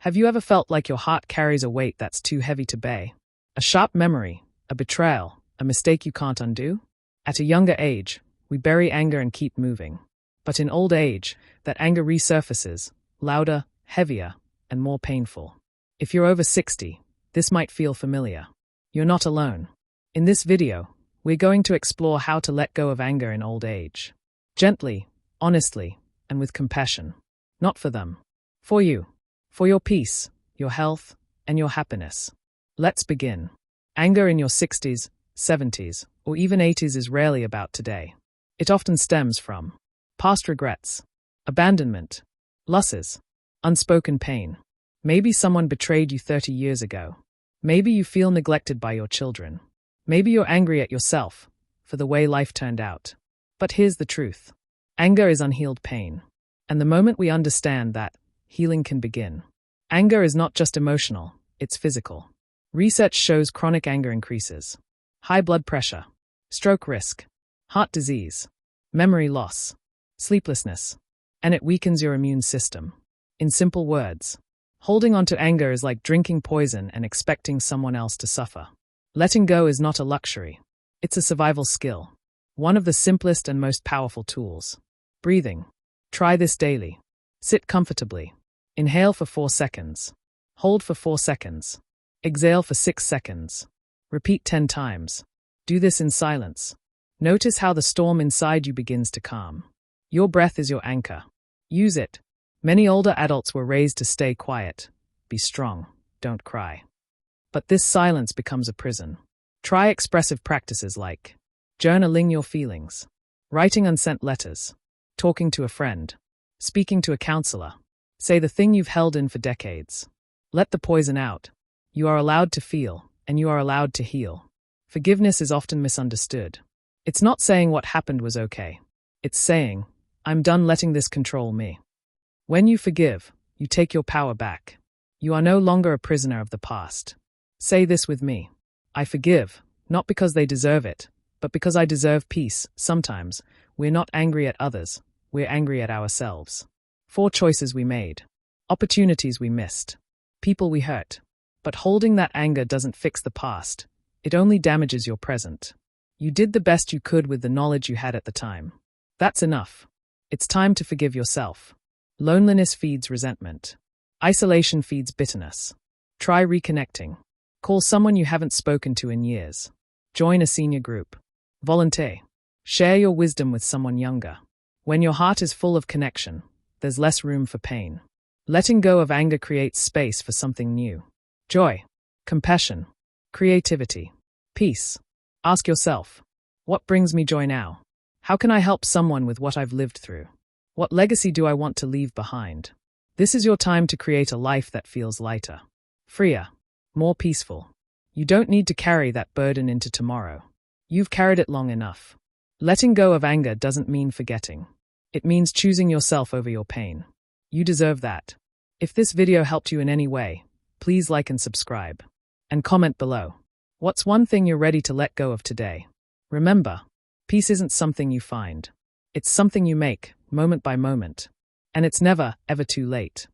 Have you ever felt like your heart carries a weight that's too heavy to bear? A sharp memory, a betrayal, a mistake you can't undo? At a younger age, we bury anger and keep moving. But in old age, that anger resurfaces, louder, heavier, and more painful. If you're over 60, this might feel familiar. You're not alone. In this video, we're going to explore how to let go of anger in old age. Gently, honestly, and with compassion. Not for them. For you. For your peace, your health, and your happiness. Let's begin. Anger in your 60s, 70s, or even 80s is rarely about today. It often stems from past regrets, abandonment, losses, unspoken pain. Maybe someone betrayed you 30 years ago. Maybe you feel neglected by your children. Maybe you're angry at yourself for the way life turned out. But here's the truth. Anger is unhealed pain. And the moment we understand that, healing can begin. Anger is not just emotional, it's physical. Research shows chronic anger increases high blood pressure, stroke risk, heart disease, memory loss, sleeplessness, and it weakens your immune system. In simple words, holding on to anger is like drinking poison and expecting someone else to suffer. Letting go is not a luxury. It's a survival skill. One of the simplest and most powerful tools. Breathing. Try this daily. Sit comfortably. Inhale for 4 seconds. Hold for 4 seconds. Exhale for 6 seconds. Repeat 10 times. Do this in silence. Notice how the storm inside you begins to calm. Your breath is your anchor. Use it. Many older adults were raised to stay quiet. Be strong. Don't cry. But this silence becomes a prison. Try expressive practices like journaling your feelings, writing unsent letters, talking to a friend, speaking to a counselor. Say the thing you've held in for decades. Let the poison out. You are allowed to feel, and you are allowed to heal. Forgiveness is often misunderstood. It's not saying what happened was okay. It's saying, I'm done letting this control me. When you forgive, you take your power back. You are no longer a prisoner of the past. Say this with me. I forgive, not because they deserve it, but because I deserve peace. Sometimes, we're not angry at others, we're angry at ourselves. 4 choices we made. Opportunities we missed. People we hurt. But holding that anger doesn't fix the past. It only damages your present. You did the best you could with the knowledge you had at the time. That's enough. It's time to forgive yourself. Loneliness feeds resentment. Isolation feeds bitterness. Try reconnecting. Call someone you haven't spoken to in years. Join a senior group. Volunteer. Share your wisdom with someone younger. When your heart is full of connection, there's less room for pain. Letting go of anger creates space for something new. Joy, compassion, creativity, peace. Ask yourself, what brings me joy now? How can I help someone with what I've lived through? What legacy do I want to leave behind? This is your time to create a life that feels lighter, freer, more peaceful. You don't need to carry that burden into tomorrow. You've carried it long enough. Letting go of anger doesn't mean forgetting. It means choosing yourself over your pain. You deserve that. If this video helped you in any way, please like and subscribe. And comment below. What's one thing you're ready to let go of today? Remember, peace isn't something you find. It's something you make, moment by moment. And it's never, ever too late.